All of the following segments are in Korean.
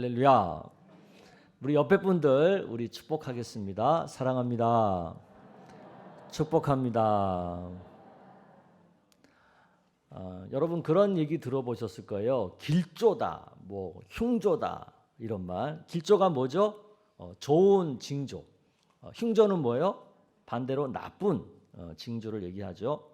할렐루야. 우리 옆에 분들 우리 축복하겠습니다. 사랑합니다. 축복합니다. 여러분 그런 얘기 들어보셨을 거예요. 길조다, 뭐 흉조다 이런 말. 길조가 뭐죠? 좋은 징조. 흉조는 뭐예요? 반대로 나쁜 징조를 얘기하죠.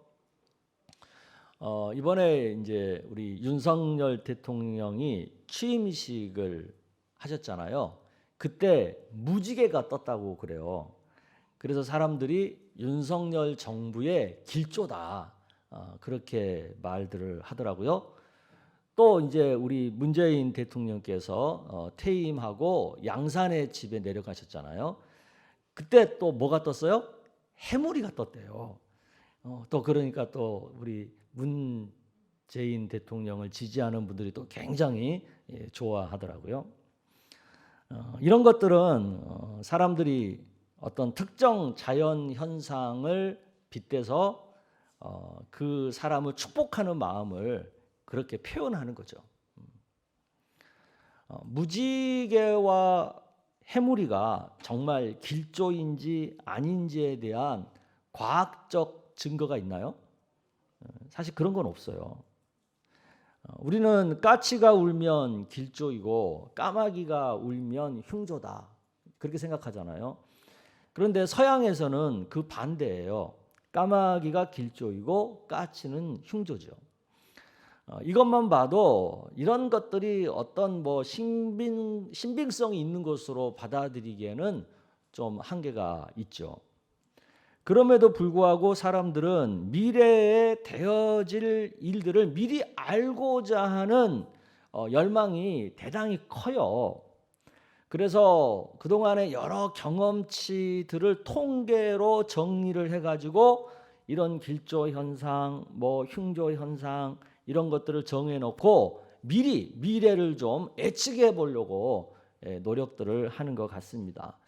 이번에 이제 우리 윤석열 대통령이 취임식을 하셨잖아요. 그때 무지개가 떴다고 그래요. 그래서 사람들이 윤석열 정부의 길조다 그렇게 말들을 하더라고요. 또 이제 우리 문재인 대통령께서 퇴임하고 양산의 집에 내려가셨잖아요. 그때 또 뭐가 떴어요? 해무리가 떴대요. 또 그러니까 또 우리 문재인 대통령을 지지하는 분들이 또 굉장히 좋아하더라고요. 이런 것들은 사람들이 어떤 특정 자연 현상을 빗대서 그 사람을 축복하는 마음을 그렇게 표현하는 거죠. 무지개와 해무리가 정말 길조인지 아닌지에 대한 과학적 증거가 있나요? 사실 그런 건 없어요. 우리는 까치가 울면 길조이고 까마귀가 울면 흉조다 그렇게 생각하잖아요. 그런데 서양에서는 그 반대예요. 까마귀가 길조이고 까치는 흉조죠. 이것만 봐도 이런 것들이 어떤 뭐 신빙성이 있는 것으로 받아들이기에는 좀 한계가 있죠. 그럼에도 불구하고 사람들은 미래에 되어질 일들을 미리 알고자 하는 열망이 대단히 커요. 그래서 그동안의 여러 경험치들을 통계로 정리를 해가지고 이런 길조 현상, 뭐 흉조 현상 이런 것들을 정해놓고 미리 미래를 좀 예측해 보려고 노력들을 하는 것 같습니다.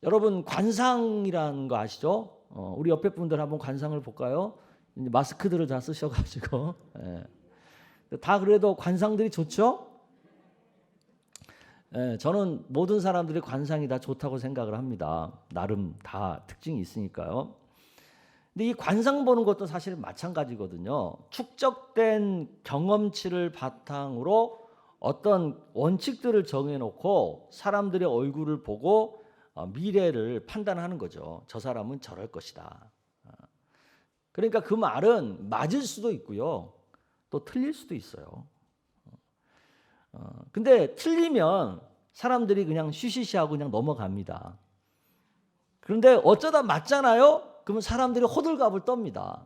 여러분 관상이라는 거 아시죠? 우리 옆에 분들 한번 관상을 볼까요? 마스크들을 다 쓰셔가지고 다 그래도 관상들이 좋죠? 저는 모든 사람들이 관상이 다 좋다고 생각을 합니다. 나름 다 특징이 있으니까요. 근데 이 관상 보는 것도 사실 마찬가지거든요. 축적된 경험치를 바탕으로 어떤 원칙들을 정해놓고 사람들의 얼굴을 보고 미래를 판단하는 거죠. 저 사람은 저럴 것이다. 그러니까 그 말은 맞을 수도 있고요. 또 틀릴 수도 있어요. 근데 틀리면 사람들이 그냥 쉬쉬쉬하고 그냥 넘어갑니다. 그런데 어쩌다 맞잖아요? 그러면 사람들이 호들갑을 떱니다.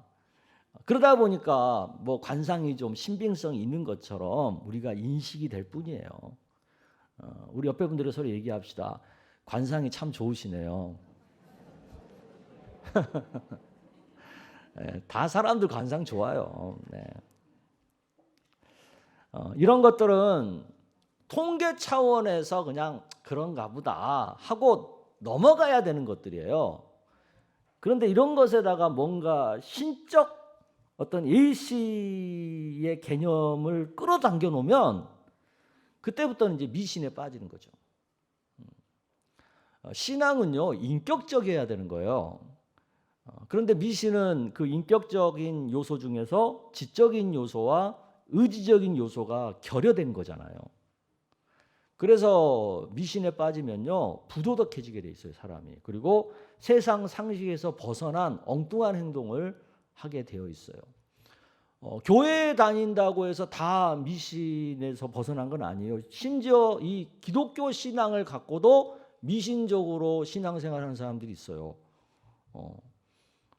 그러다 보니까 뭐 관상이 좀 신빙성이 있는 것처럼 우리가 인식이 될 뿐이에요. 우리 옆에 분들이 서로 얘기합시다. 관상이 참 좋으시네요. 다 사람들 관상 좋아요. 네. 이런 것들은 통계 차원에서 그냥 그런가 보다 하고 넘어가야 되는 것들이에요. 그런데 이런 것에다가 뭔가 신적 어떤 예시의 개념을 끌어당겨 놓으면 그때부터는 이제 미신에 빠지는 거죠. 신앙은요 인격적이어야 되는 거예요. 그런데 미신은 그 인격적인 요소 중에서 지적인 요소와 의지적인 요소가 결여된 거잖아요. 그래서 미신에 빠지면요 부도덕해지게 돼 있어요 사람이. 그리고 세상 상식에서 벗어난 엉뚱한 행동을 하게 되어 있어요. 교회에 다닌다고 해서 다 미신에서 벗어난 건 아니에요. 심지어 이 기독교 신앙을 갖고도 미신적으로 신앙생활하는 사람들이 있어요.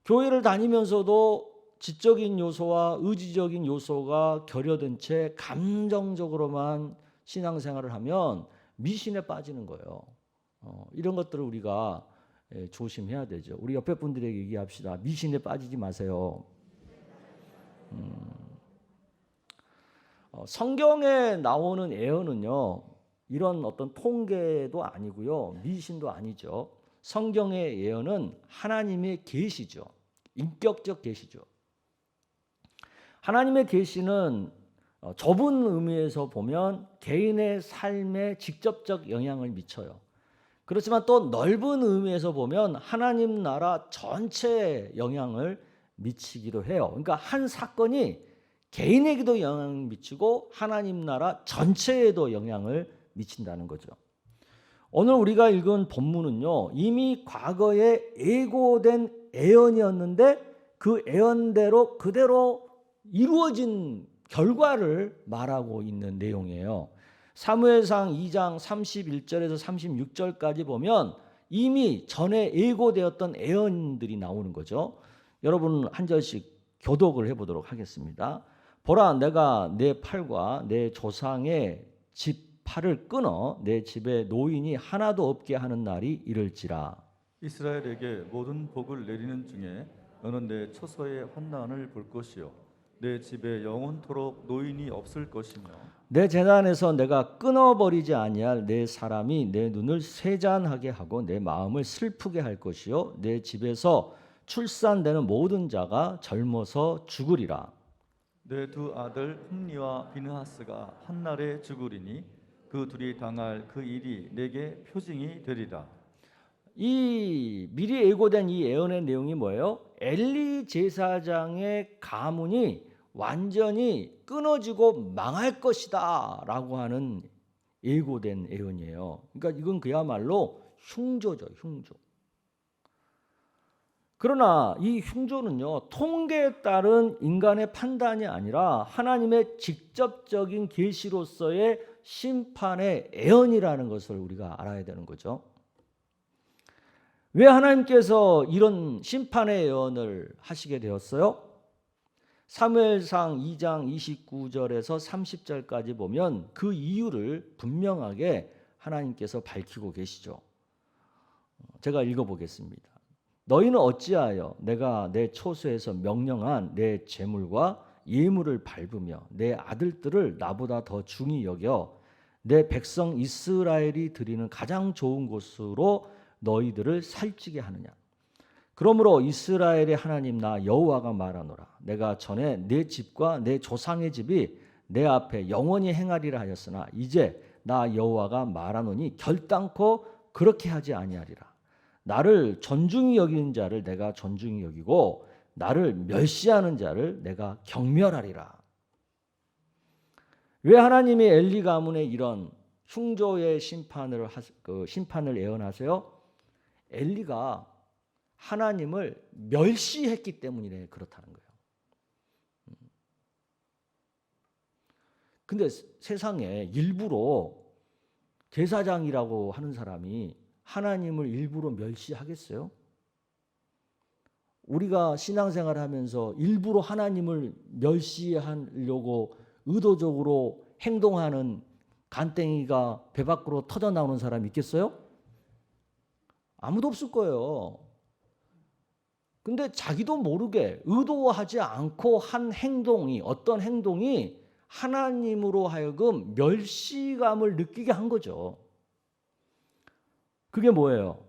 교회를 다니면서도 지적인 요소와 의지적인 요소가 결여된 채 감정적으로만 신앙생활을 하면 미신에 빠지는 거예요. 이런 것들을 우리가 조심해야 되죠. 우리 옆에 분들에게 얘기합시다. 미신에 빠지지 마세요. 성경에 나오는 예언은요 이런 어떤 통계도 아니고요 미신도 아니죠. 성경의 예언은 하나님의 계시죠. 인격적 계시죠. 하나님의 계시는 좁은 의미에서 보면 개인의 삶에 직접적 영향을 미쳐요. 그렇지만 또 넓은 의미에서 보면 하나님 나라 전체에 영향을 미치기도 해요. 그러니까 한 사건이 개인에게도 영향을 미치고 하나님 나라 전체에도 영향을 미친다는 거죠. 오늘 우리가 읽은 본문은요, 이미 과거에 예고된 예언이었는데 그 예언대로 그대로 이루어진 결과를 말하고 있는 내용이에요. 사무엘상 2장 31절에서 36절까지 보면 이미 전에 예고되었던 예언들이 나오는 거죠. 여러분 한 절씩 교독을 해보도록 하겠습니다. 보라, 내가 내 팔과 내 조상의 집 팔을 끊어 내 집에 노인이 하나도 없게 하는 날이 이를지라. 이스라엘에게 모든 복을 내리는 중에 너는 내 처소의 환난을 볼 것이요 내 집에 영원토록 노인이 없을 것이며 내 재단에서 내가 끊어버리지 아니할 내 사람이 내 눈을 쇠잔하게 하고 내 마음을 슬프게 할 것이요 내 집에서 출산되는 모든 자가 젊어서 죽으리라. 내 두 아들 흠니와 비느하스가 한날에 죽으리니 그 둘이 당할 그 일이 내게 표징이 되리라. 이 미리 예고된 이 예언의 내용이 뭐예요? 엘리 제사장의 가문이 완전히 끊어지고 망할 것이다 라고 하는 예고된 예언이에요. 그러니까 이건 그야말로 흉조죠, 흉조. 그러나 이 흉조는요, 통계에 따른 인간의 판단이 아니라 하나님의 직접적인 계시로서의 심판의 예언이라는 것을 우리가 알아야 되는 거죠. 왜 하나님께서 이런 심판의 예언을 하시게 되었어요? 사무엘상 2장 29절에서 30절까지 보면 그 이유를 분명하게 하나님께서 밝히고 계시죠. 제가 읽어보겠습니다. 너희는 어찌하여 내가 내 초소에서 명령한 내 재물과 예물을 밟으며 내 아들들을 나보다 더 중히 여겨 내 백성 이스라엘이 드리는 가장 좋은 곳으로 너희들을 살찌게 하느냐. 그러므로 이스라엘의 하나님 나 여호와가 말하노라. 내가 전에 내 집과 내 조상의 집이 내 앞에 영원히 행하리라 하였으나 이제 나 여호와가 말하노니 결단코 그렇게 하지 아니하리라. 나를 존중히 여기는 자를 내가 존중히 여기고 나를 멸시하는 자를 내가 경멸하리라. 왜 하나님이 엘리 가문에 이런 흉조의 심판을 예언하세요? 엘리가 하나님을 멸시했기 때문이래 그렇다는 거예요. 근데 세상에 일부러 제사장이라고 하는 사람이 하나님을 일부러 멸시하겠어요? 우리가 신앙생활을 하면서 일부러 하나님을 멸시하려고 의도적으로 행동하는 간땡이가 배 밖으로 터져 나오는 사람이 있겠어요? 아무도 없을 거예요. 근데 자기도 모르게 의도하지 않고 한 행동이, 어떤 행동이 하나님으로 하여금 멸시감을 느끼게 한 거죠. 그게 뭐예요?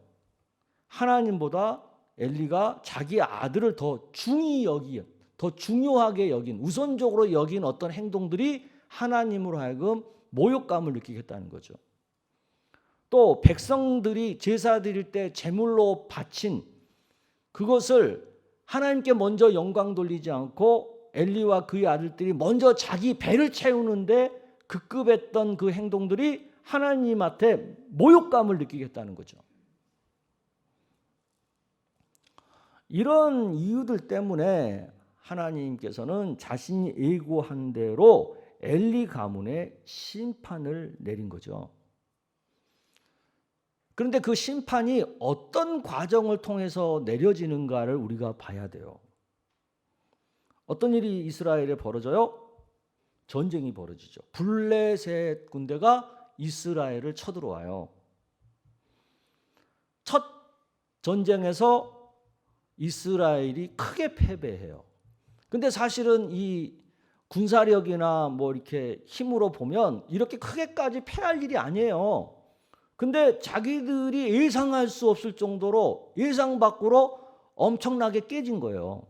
하나님보다 엘리가 자기 아들을 더 중히 여기, 더 중요하게 여긴, 우선적으로 여긴 어떤 행동들이 하나님으로 하여금 모욕감을 느끼게 했다는 거죠. 또 백성들이 제사 드릴 때 제물로 바친 그것을 하나님께 먼저 영광 돌리지 않고 엘리와 그의 아들들이 먼저 자기 배를 채우는데 급급했던 그 행동들이 하나님한테 모욕감을 느끼겠다는 거죠. 이런 이유들 때문에 하나님께서는 자신이 예고한 대로 엘리 가문에 심판을 내린 거죠. 그런데 그 심판이 어떤 과정을 통해서 내려지는가를 우리가 봐야 돼요. 어떤 일이 이스라엘에 벌어져요? 전쟁이 벌어지죠. 블레셋 군대가 이스라엘을 쳐들어와요. 첫 전쟁에서 이스라엘이 크게 패배해요. 근데 사실은 이 군사력이나 뭐 이렇게 힘으로 보면 이렇게 크게까지 패할 일이 아니에요. 근데 자기들이 예상할 수 없을 정도로 예상 밖으로 엄청나게 깨진 거예요.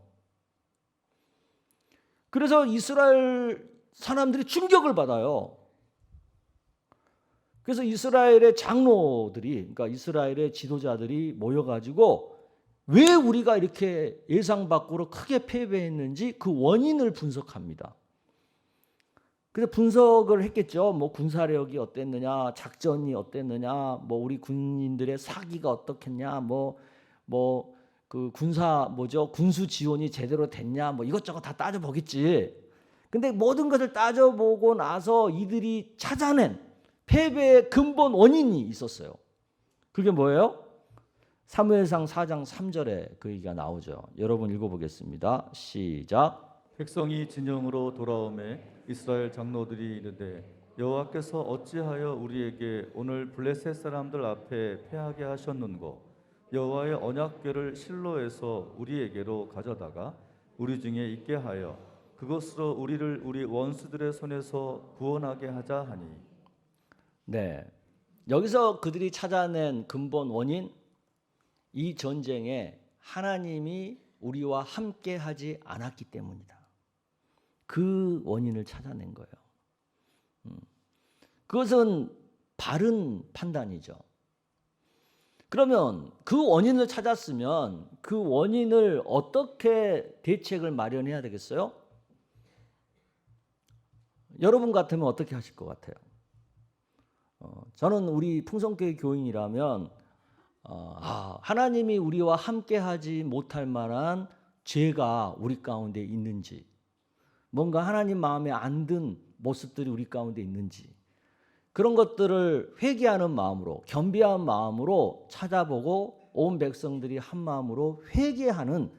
그래서 이스라엘 사람들이 충격을 받아요. 그래서 이스라엘의 장로들이, 그러니까 이스라엘의 지도자들이 모여가지고 왜 우리가 이렇게 예상 밖으로 크게 패배했는지 그 원인을 분석합니다. 그래서 분석을 했겠죠. 뭐 군사력이 어땠느냐, 작전이 어땠느냐, 뭐 우리 군인들의 사기가 어떻겠냐, 그 군수 지원이 제대로 됐냐, 뭐 이것저것 다 따져보겠지. 근데 모든 것을 따져보고 나서 이들이 찾아낸 패배의 근본 원인이 있었어요. 그게 뭐예요? 사무엘상 4장 3절에 그 얘기가 나오죠. 여러분 읽어보겠습니다. 시작. 백성이 진영으로 돌아오매 이스라엘 장로들이 이르되 여호와께서 어찌하여 우리에게 오늘 블레셋 사람들 앞에 패하게 하셨는고 여호와의 언약궤를 실로에서 우리에게로 가져다가 우리 중에 있게 하여 그것으로 우리를 우리 원수들의 손에서 구원하게 하자 하니. 네, 여기서 그들이 찾아낸 근본 원인, 이 전쟁에 하나님이 우리와 함께하지 않았기 때문이다. 그 원인을 찾아낸 거예요. 그것은 바른 판단이죠. 그러면 그 원인을 찾았으면 그 원인을 어떻게 대책을 마련해야 되겠어요? 여러분 같으면 어떻게 하실 것 같아요? 저는 우리 풍성교회 교인이라면 하나님이 우리와 함께하지 못할 만한 죄가 우리 가운데 있는지, 뭔가 하나님 마음에 안 든 모습들이 우리 가운데 있는지, 그런 것들을 회개하는 마음으로, 겸비한 마음으로 찾아보고 온 백성들이 한 마음으로 회개하는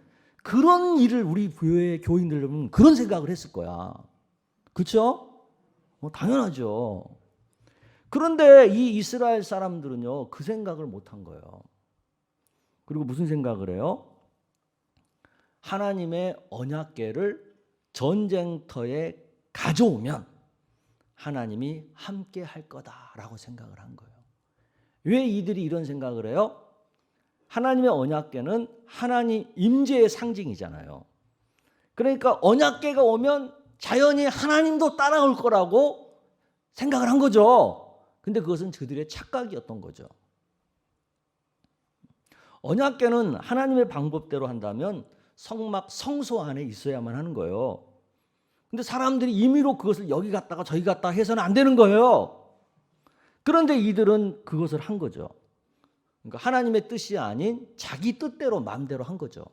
그런 일을 우리 교회 교인들은 그런 생각을 했을 거야. 그렇죠? 당연하죠. 그런데 이 이스라엘 사람들은요, 그 생각을 못한 거예요. 그리고 무슨 생각을 해요? 하나님의 언약궤를 전쟁터에 가져오면 하나님이 함께 할 거다라고 생각을 한 거예요. 왜 이들이 이런 생각을 해요? 하나님의 언약궤는 하나님 임재의 상징이잖아요. 그러니까 언약궤가 오면 자연히 하나님도 따라올 거라고 생각을 한 거죠. 근데 그것은 그들의 착각이었던 거죠. 언약궤는 하나님의 방법대로 한다면 성막 성소 안에 있어야만 하는 거예요. 근데 사람들이 임의로 그것을 여기 갔다가 저기 갔다가 해서는 안 되는 거예요. 그런데 이들은 그것을 한 거죠. 그러니까 하나님의 뜻이 아닌 자기 뜻대로 마음대로 한 거죠.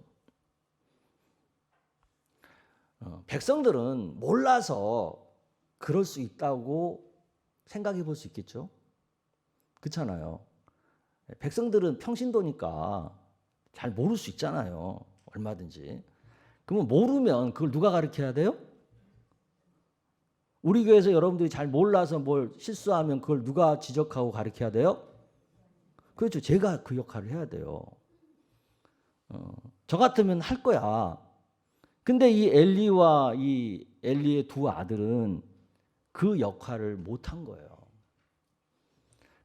백성들은 몰라서 그럴 수 있다고 생각해 볼 수 있겠죠. 그렇잖아요. 백성들은 평신도니까 잘 모를 수 있잖아요. 얼마든지. 그러면 모르면 그걸 누가 가르쳐야 돼요? 우리 교회에서 여러분들이 잘 몰라서 뭘 실수하면 그걸 누가 지적하고 가르쳐야 돼요? 그렇죠. 제가 그 역할을 해야 돼요. 저 같으면 할 거야. 근데 이 엘리와 이 엘리의 두 아들은 그 역할을 못 한 거예요.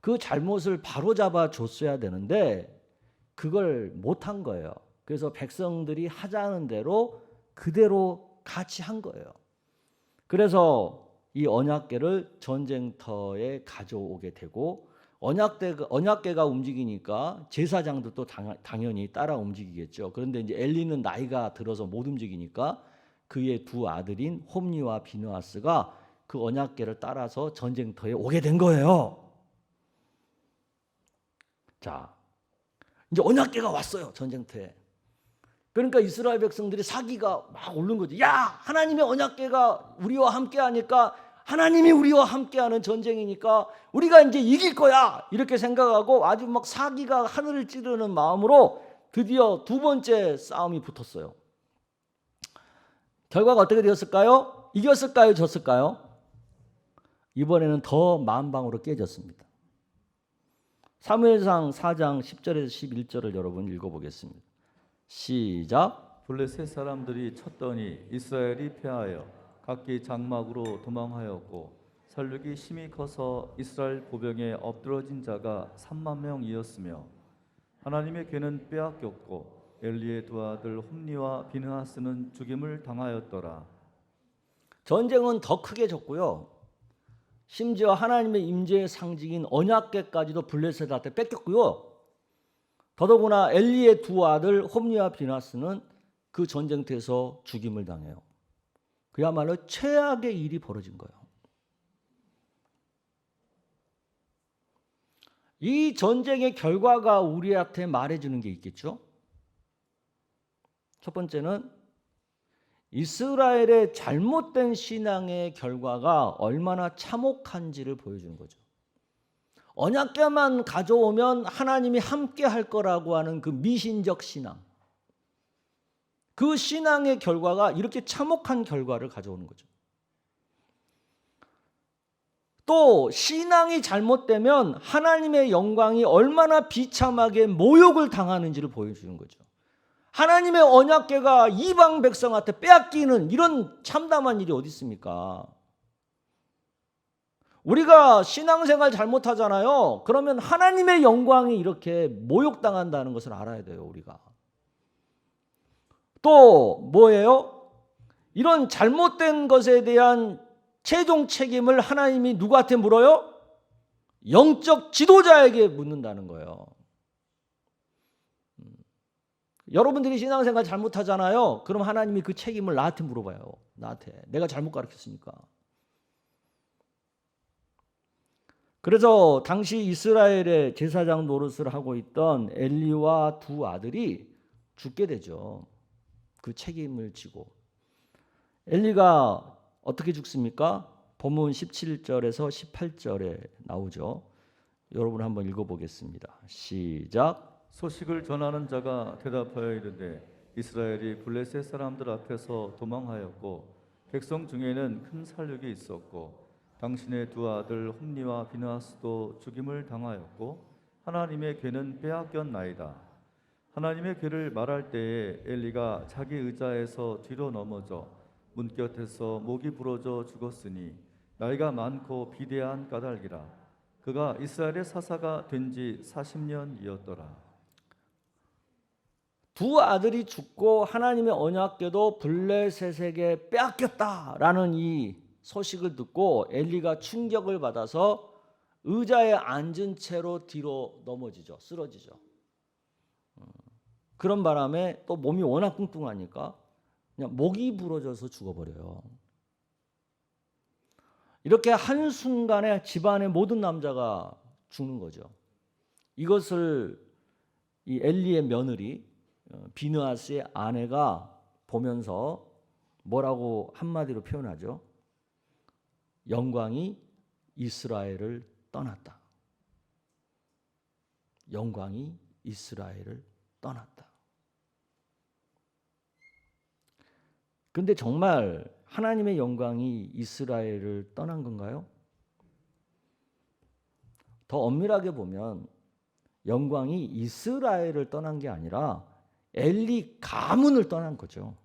그 잘못을 바로잡아 줬어야 되는데 그걸 못 한 거예요. 그래서 백성들이 하자는 대로 그대로 같이 한 거예요. 그래서 이 언약궤를 전쟁터에 가져오게 되고 언약궤가 움직이니까 제사장들도 당연히 따라 움직이겠죠. 그런데 이제 엘리는 나이가 들어서 못 움직이니까 그의 두 아들인 홈리와 비느하스가 그 언약궤를 따라서 전쟁터에 오게 된 거예요. 자, 이제 언약궤가 왔어요, 전쟁터에. 그러니까 이스라엘 백성들이 사기가 막 오른 거죠. 야, 하나님의 언약궤가 우리와 함께하니까, 하나님이 우리와 함께하는 전쟁이니까 우리가 이제 이길 거야, 이렇게 생각하고 아주 막 사기가 하늘을 찌르는 마음으로 드디어 두 번째 싸움이 붙었어요. 결과가 어떻게 되었을까요? 이겼을까요? 졌을까요? 이번에는 더 만방으로 깨졌습니다. 사무엘상 4장 10절에서 11절을 여러분 읽어보겠습니다. 시작. 블레셋 사람들이 쳤더니 이스라엘이 패하여 각기 장막으로 도망하였고 살육이 심히 커서 이스라엘 보병에 엎드러진 자가 3만 명이었으며 하나님의 궤는 빼앗겼고 엘리의 두 아들 홈리와 비느하스는 죽임을 당하였더라. 전쟁은 더 크게 졌고요. 심지어 하나님의 임재의 상징인 언약궤까지도 블레셋한테 뺏겼고요. 더더구나 엘리의 두 아들 홈니와 비나스는 그 전쟁터에서 죽임을 당해요. 그야말로 최악의 일이 벌어진 거예요. 이 전쟁의 결과가 우리한테 말해주는 게 있겠죠. 첫 번째는 이스라엘의 잘못된 신앙의 결과가 얼마나 참혹한지를 보여주는 거죠. 언약궤만 가져오면 하나님이 함께 할 거라고 하는 그 미신적 신앙, 그 신앙의 결과가 이렇게 참혹한 결과를 가져오는 거죠. 또 신앙이 잘못되면 하나님의 영광이 얼마나 비참하게 모욕을 당하는지를 보여주는 거죠. 하나님의 언약궤가 이방 백성한테 빼앗기는 이런 참담한 일이 어디 있습니까? 우리가 신앙생활 잘못하잖아요. 그러면 하나님의 영광이 이렇게 모욕당한다는 것을 알아야 돼요, 우리가. 또 뭐예요? 이런 잘못된 것에 대한 최종 책임을 하나님이 누구한테 물어요? 영적 지도자에게 묻는다는 거예요. 여러분들이 신앙생활 잘못하잖아요. 그럼 하나님이 그 책임을 나한테 물어봐요. 나한테. 내가 잘못 가르쳤으니까. 그래서 당시 이스라엘의 제사장 노릇을 하고 있던 엘리와 두 아들이 죽게 되죠. 그 책임을 지고. 엘리가 어떻게 죽습니까? 본문 17절에서 18절에 나오죠. 여러분 한번 읽어보겠습니다. 시작. 소식을 전하는 자가 대답하여 이르되 이스라엘이 블레셋 사람들 앞에서 도망하였고 백성 중에는 큰 살육이 있었고 당신의 두 아들 홈니와 비나스도 죽임을 당하였고 하나님의 궤는 빼앗겼나이다. 하나님의 궤를 말할 때에 엘리가 자기 의자에서 뒤로 넘어져 문곁에서 목이 부러져 죽었으니 나이가 많고 비대한 까닭이라. 그가 이스라엘의 사사가 된 지 40년이었더라. 두 아들이 죽고 하나님의 언약궤도 블레셋에게 빼앗겼다라는 이 소식을 듣고 엘리가 충격을 받아서 의자에 앉은 채로 뒤로 넘어지죠. 쓰러지죠. 그런 바람에 또 몸이 워낙 뚱뚱하니까 그냥 목이 부러져서 죽어버려요. 이렇게 한순간에 집안의 모든 남자가 죽는 거죠. 이것을 이 엘리의 며느리 비느하스의 아내가 보면서 뭐라고 한마디로 표현하죠? 영광이 이스라엘을 떠났다. 영광이 이스라엘을 떠났다. 근데 정말 하나님의 영광이 이스라엘을 떠난 건가요? 더 엄밀하게 보면 영광이 이스라엘을 떠난 게 아니라 엘리 가문을 떠난 거죠.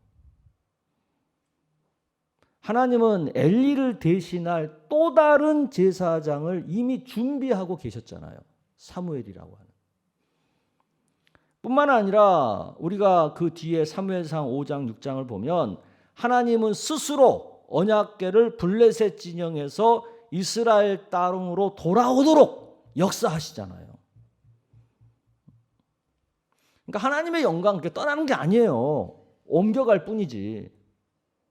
하나님은 엘리를 대신할 또 다른 제사장을 이미 준비하고 계셨잖아요. 사무엘이라고 하는. 뿐만 아니라 우리가 그 뒤에 사무엘상 5장 6장을 보면 하나님은 스스로 언약궤를 블레셋 진영에서 이스라엘 땅으로 돌아오도록 역사하시잖아요. 그러니까 하나님의 영광 그렇게 떠나는 게 아니에요. 옮겨갈 뿐이지.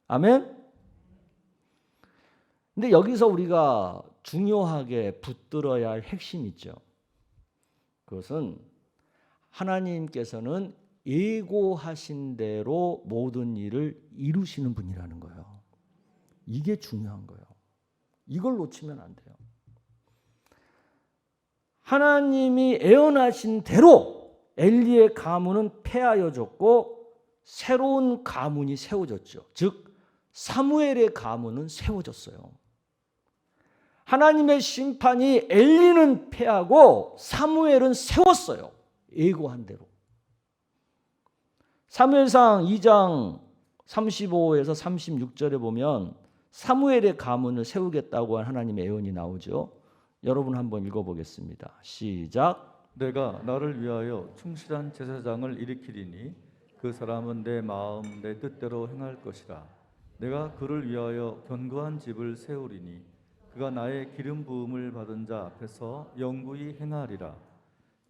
아멘? 근데 여기서 우리가 중요하게 붙들어야 할 핵심이 있죠. 그것은 하나님께서는 예고하신 대로 모든 일을 이루시는 분이라는 거예요. 이게 중요한 거예요. 이걸 놓치면 안 돼요. 하나님이 예언하신 대로 엘리의 가문은 폐하여졌고 새로운 가문이 세워졌죠. 즉 사무엘의 가문은 세워졌어요. 하나님의 심판이 엘리는 패하고 사무엘은 세웠어요. 예고한 대로. 사무엘상 2장 35에서 36절에 보면 사무엘의 가문을 세우겠다고 한 하나님의 예언이 나오죠. 여러분 한번 읽어보겠습니다. 시작. 내가 나를 위하여 충실한 제사장을 일으키리니 그 사람은 내 마음 내 뜻대로 행할 것이라. 내가 그를 위하여 견고한 집을 세우리니 그가 나의 기름 부음을 받은 자 앞에서 영구히 행하리라.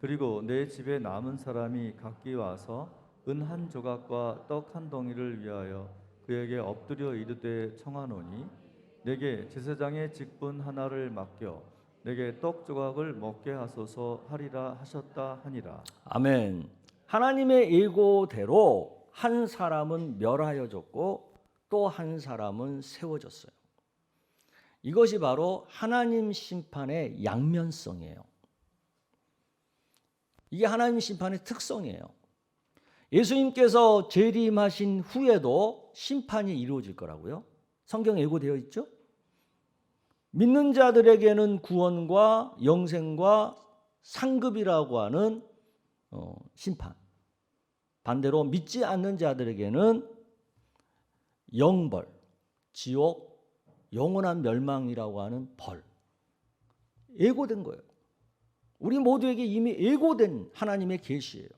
그리고 내 집에 남은 사람이 각기 와서 은 한 조각과 떡 한 덩이를 위하여 그에게 엎드려 이르되 청하노니 내게 제사장의 직분 하나를 맡겨 내게 떡 조각을 먹게 하소서 하리라 하셨다 하니라. 아멘. 하나님의 예고대로 한 사람은 멸하여졌고 또 한 사람은 세워졌어요. 이것이 바로 하나님 심판의 양면성이에요. 이게 하나님 심판의 특성이에요. 예수님께서 재림하신 후에도 심판이 이루어질 거라고요. 성경에 예고되어 있죠. 믿는 자들에게는 구원과 영생과 상급이라고 하는 심판. 반대로 믿지 않는 자들에게는 영벌, 지옥, 영원한 멸망이라고 하는 벌. 예고된 거예요. 우리 모두에게 이미 예고된 하나님의 계시예요.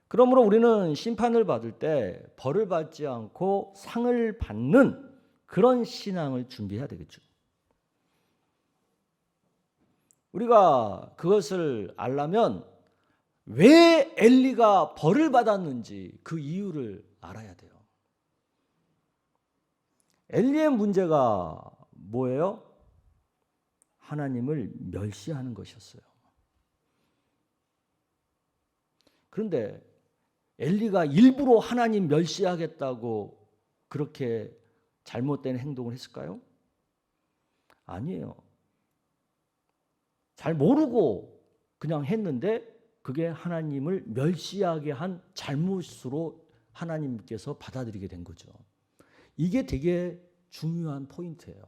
그러므로 우리는 심판을 받을 때 벌을 받지 않고 상을 받는 그런 신앙을 준비해야 되겠죠. 우리가 그것을 알려면 왜 엘리가 벌을 받았는지 그 이유를 알아야 돼요. 엘리의 문제가 뭐예요? 하나님을 멸시하는 것이었어요. 그런데 엘리가 일부러 하나님 멸시하겠다고 그렇게 잘못된 행동을 했을까요? 아니에요. 잘 모르고 그냥 했는데 그게 하나님을 멸시하게 한 잘못으로 하나님께서 받아들이게 된 거죠. 이게 되게 중요한 포인트예요.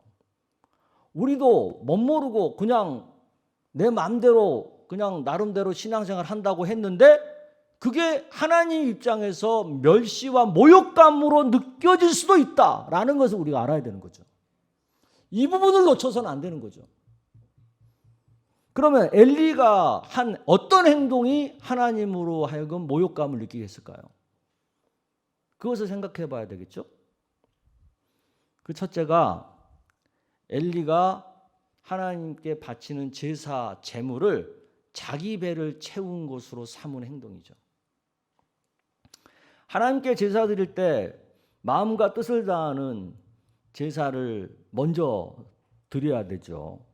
우리도 멋모르고 그냥 내 마음대로 그냥 나름대로 신앙생활 한다고 했는데 그게 하나님 입장에서 멸시와 모욕감으로 느껴질 수도 있다라는 것을 우리가 알아야 되는 거죠. 이 부분을 놓쳐서는 안 되는 거죠. 그러면 엘리가 한 어떤 행동이 하나님으로 하여금 모욕감을 느끼게 했을까요? 그것을 생각해 봐야 되겠죠. 그 첫째가 엘리가 하나님께 바치는 제사 제물을 자기 배를 채운 것으로 삼은 행동이죠. 하나님께 제사 드릴 때 마음과 뜻을 다하는 제사를 먼저 드려야 되죠.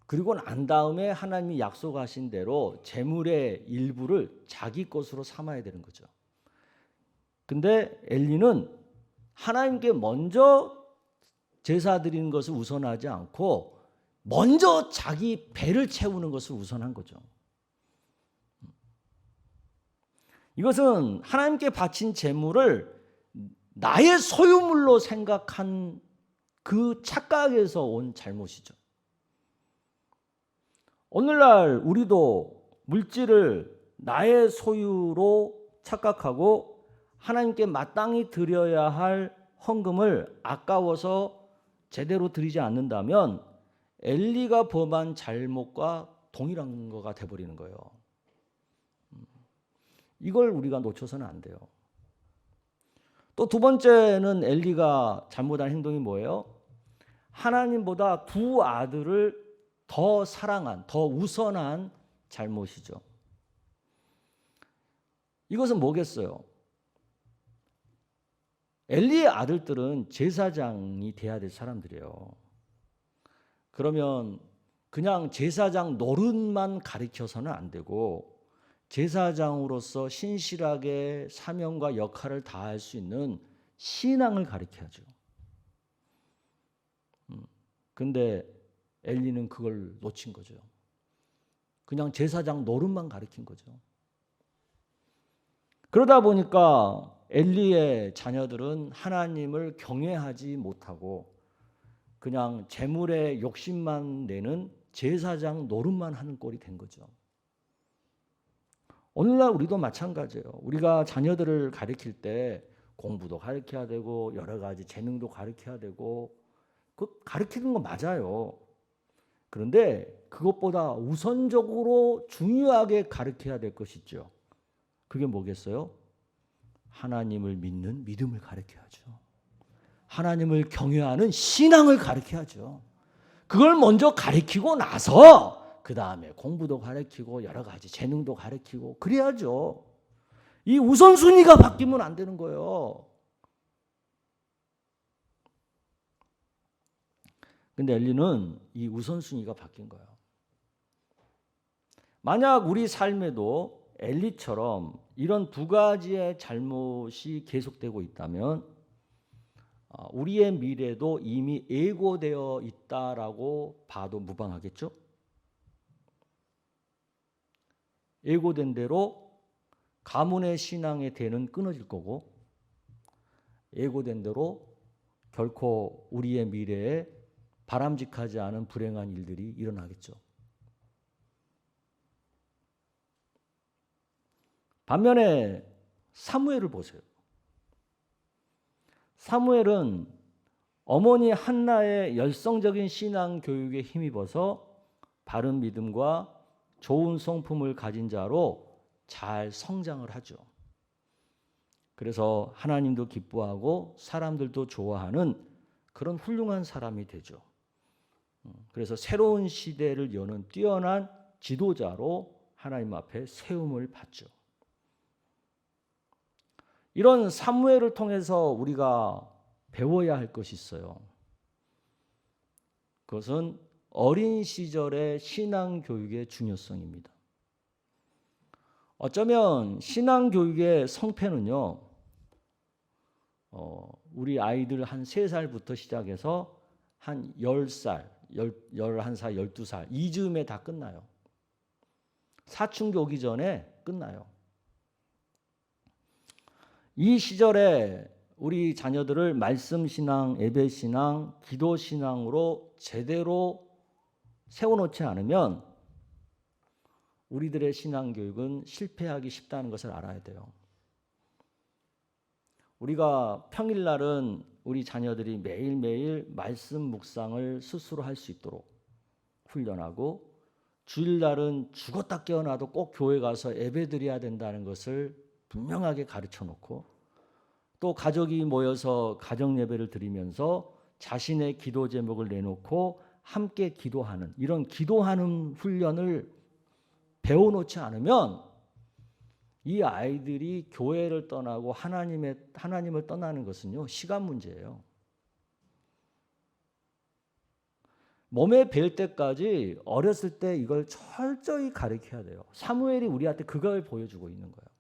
그리고 난 다음에 하나님이 약속하신 대로 제물의 일부를 자기 것으로 삼아야 되는 거죠. 근데 엘리는 하나님께 먼저 제사 드리는 것을 우선하지 않고 먼저 자기 배를 채우는 것을 우선한 거죠. 이것은 하나님께 바친 제물을 나의 소유물로 생각한 그 착각에서 온 잘못이죠. 오늘날 우리도 물질을 나의 소유로 착각하고 하나님께 마땅히 드려야 할 헌금을 아까워서 제대로 드리지 않는다면 엘리가 범한 잘못과 동일한 거가 돼버리는 거예요. 이걸 우리가 놓쳐서는 안 돼요. 또 두 번째는 엘리가 잘못한 행동이 뭐예요? 하나님보다 두 아들을 더 사랑한, 더 우선한 잘못이죠. 이것은 뭐겠어요? 엘리의 아들들은 제사장이 돼야 될 사람들이에요. 그러면 그냥 제사장 노릇만 가르쳐서는 안 되고 제사장으로서 신실하게 사명과 역할을 다할 수 있는 신앙을 가르쳐야죠. 근데 엘리는 그걸 놓친 거죠. 그냥 제사장 노릇만 가르친 거죠. 그러다 보니까 엘리의 자녀들은 하나님을 경외하지 못하고 그냥 재물에 욕심만 내는 제사장 노릇만 하는 꼴이 된 거죠. 오늘날 우리도 마찬가지예요. 우리가 자녀들을 가르칠 때 공부도 가르쳐야 되고 여러 가지 재능도 가르쳐야 되고 그 가르치는 거 맞아요. 그런데 그것보다 우선적으로 중요하게 가르쳐야 될 것이 있죠. 그게 뭐겠어요? 하나님을 믿는 믿음을 가르쳐야죠. 하나님을 경외하는 신앙을 가르쳐야죠. 그걸 먼저 가르치고 나서 그 다음에 공부도 가르치고 여러 가지 재능도 가르치고 그래야죠. 이 우선순위가 바뀌면 안 되는 거예요. 근데 엘리는 이 우선순위가 바뀐 거예요. 만약 우리 삶에도 엘리처럼 이런 두 가지의 잘못이 계속되고 있다면 우리의 미래도 이미 예고되어 있다라고 봐도 무방하겠죠? 예고된 대로 가문의 신앙의 대는 끊어질 거고 예고된 대로 결코 우리의 미래에 바람직하지 않은 불행한 일들이 일어나겠죠. 반면에 사무엘을 보세요. 사무엘은 어머니 한나의 열성적인 신앙 교육에 힘입어서 바른 믿음과 좋은 성품을 가진 자로 잘 성장을 하죠. 그래서 하나님도 기뻐하고 사람들도 좋아하는 그런 훌륭한 사람이 되죠. 그래서 새로운 시대를 여는 뛰어난 지도자로 하나님 앞에 세움을 받죠. 이런 사무엘을 통해서 우리가 배워야 할 것이 있어요. 그것은 어린 시절의 신앙 교육의 중요성입니다. 어쩌면 신앙 교육의 성패는요, 우리 아이들 한 3살부터 시작해서 한 10살, 11살, 12살 이즈음에 다 끝나요. 사춘기 오기 전에 끝나요. 이 시절에 우리 자녀들을 말씀 신앙, 예배 신앙, 기도 신앙으로 제대로 세워놓지 않으면 우리들의 신앙 교육은 실패하기 쉽다는 것을 알아야 돼요. 우리가 평일날은 우리 자녀들이 매일매일 말씀 묵상을 스스로 할 수 있도록 훈련하고 주일날은 죽었다 깨어나도 꼭 교회 가서 예배드려야 된다는 것을 분명하게 가르쳐 놓고 또 가족이 모여서 가정 예배를 드리면서 자신의 기도 제목을 내놓고 함께 기도하는 이런 기도하는 훈련을 배워놓지 않으면 이 아이들이 교회를 떠나고 하나님을 떠나는 것은요, 시간 문제예요. 몸에 뵐 때까지 어렸을 때 이걸 철저히 가르쳐야 돼요. 사무엘이 우리한테 그걸 보여주고 있는 거예요.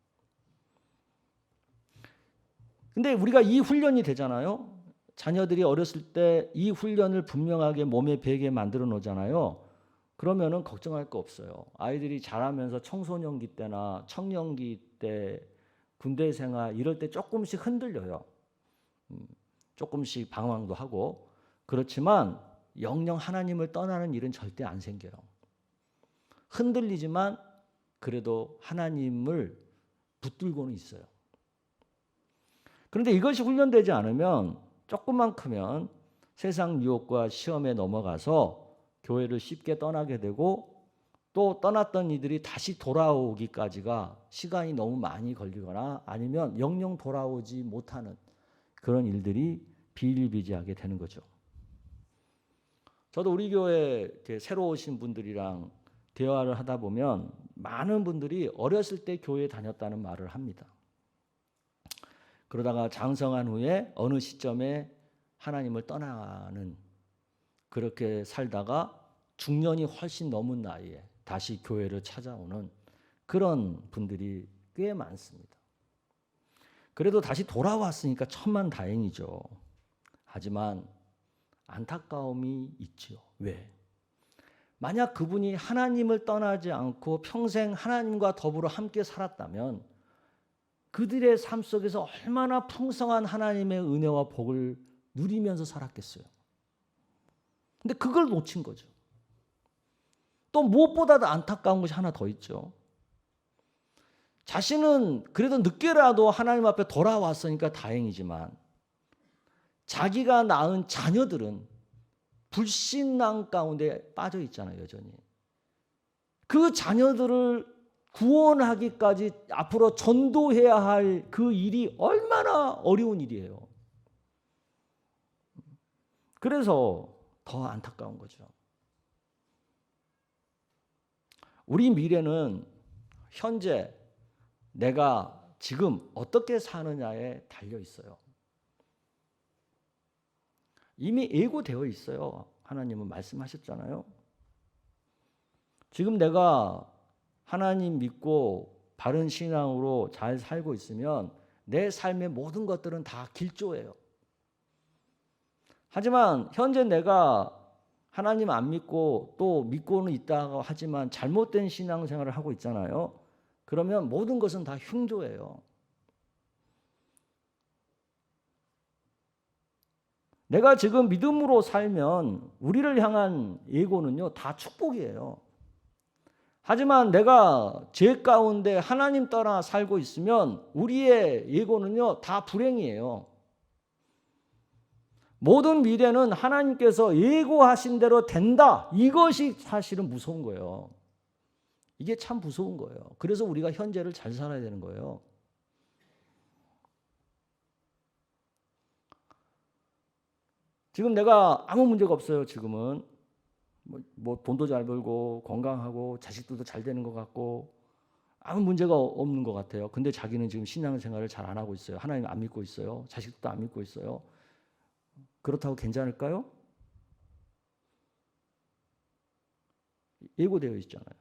근데 우리가 이 훈련이 되잖아요. 자녀들이 어렸을 때 이 훈련을 분명하게 몸에 배게 만들어 놓잖아요. 그러면은 걱정할 거 없어요. 아이들이 자라면서 청소년기 때나 청년기 때 군대 생활 이럴 때 조금씩 흔들려요. 조금씩 방황도 하고. 그렇지만 영영 하나님을 떠나는 일은 절대 안 생겨요. 흔들리지만 그래도 하나님을 붙들고는 있어요. 그런데 이것이 훈련되지 않으면 조금만 크면 세상 유혹과 시험에 넘어가서 교회를 쉽게 떠나게 되고 또 떠났던 이들이 다시 돌아오기까지가 시간이 너무 많이 걸리거나 아니면 영영 돌아오지 못하는 그런 일들이 비일비재하게 되는 거죠. 저도 우리 교회 새로 오신 분들이랑 대화를 하다 보면 많은 분들이 어렸을 때 교회에 다녔다는 말을 합니다. 그러다가 장성한 후에 어느 시점에 하나님을 떠나는 그렇게 살다가 중년이 훨씬 넘은 나이에 다시 교회를 찾아오는 그런 분들이 꽤 많습니다. 그래도 다시 돌아왔으니까 천만다행이죠. 하지만 안타까움이 있죠. 왜? 만약 그분이 하나님을 떠나지 않고 평생 하나님과 더불어 함께 살았다면 그들의 삶 속에서 얼마나 풍성한 하나님의 은혜와 복을 누리면서 살았겠어요. 근데 그걸 놓친 거죠. 또 무엇보다도 안타까운 것이 하나 더 있죠. 자신은 그래도 늦게라도 하나님 앞에 돌아왔으니까 다행이지만 자기가 낳은 자녀들은 불신앙 가운데 빠져 있잖아요, 여전히. 그 자녀들을 구원하기까지 앞으로 전도해야 할 그 일이 얼마나 어려운 일이에요. 그래서 더 안타까운 거죠. 우리 미래는 현재 내가 지금 어떻게 사느냐에 달려 있어요. 이미 예고되어 있어요. 하나님은 말씀하셨잖아요. 지금 내가 하나님 믿고 바른 신앙으로 잘 살고 있으면 내 삶의 모든 것들은 다 길조예요. 하지만 현재 내가 하나님 안 믿고 또 믿고는 있다고 하지만 잘못된 신앙생활을 하고 있잖아요. 그러면 모든 것은 다 흉조예요. 내가 지금 믿음으로 살면 우리를 향한 예고는요, 다 축복이에요. 하지만 내가 죄 가운데 하나님 떠나 살고 있으면 우리의 예고는요, 다 불행이에요. 모든 미래는 하나님께서 예고하신 대로 된다. 이것이 사실은 무서운 거예요. 이게 참 무서운 거예요. 그래서 우리가 현재를 잘 살아야 되는 거예요. 지금 내가 아무 문제가 없어요. 지금은 뭐 돈도 잘 벌고 건강하고 자식들도 잘 되는 것 같고 아무 문제가 없는 것 같아요. 근데 자기는 지금 신앙생활을 잘 안 하고 있어요. 하나님 안 믿고 있어요. 자식도 안 믿고 있어요. 그렇다고 괜찮을까요? 예고되어 있잖아요.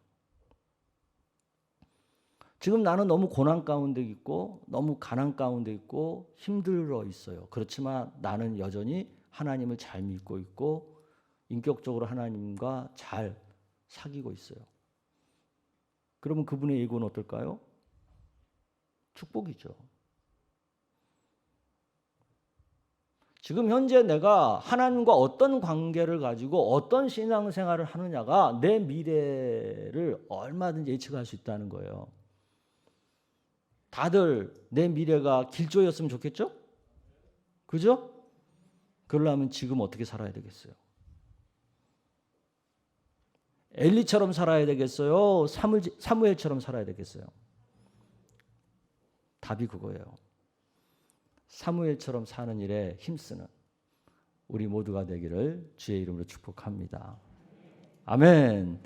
지금 나는 너무 고난 가운데 있고 너무 가난 가운데 있고 힘들어 있어요. 그렇지만 나는 여전히 하나님을 잘 믿고 있고 인격적으로 하나님과 잘 사귀고 있어요. 그러면 그분의 예고는 어떨까요? 축복이죠. 지금 현재 내가 하나님과 어떤 관계를 가지고 어떤 신앙생활을 하느냐가 내 미래를 얼마든지 예측할 수 있다는 거예요. 다들 내 미래가 길조였으면 좋겠죠? 그죠? 그러려면 지금 어떻게 살아야 되겠어요? 엘리처럼 살아야 되겠어요? 사무엘처럼 살아야 되겠어요? 답이 그거예요. 사무엘처럼 사는 일에 힘쓰는 우리 모두가 되기를 주의 이름으로 축복합니다. 아멘.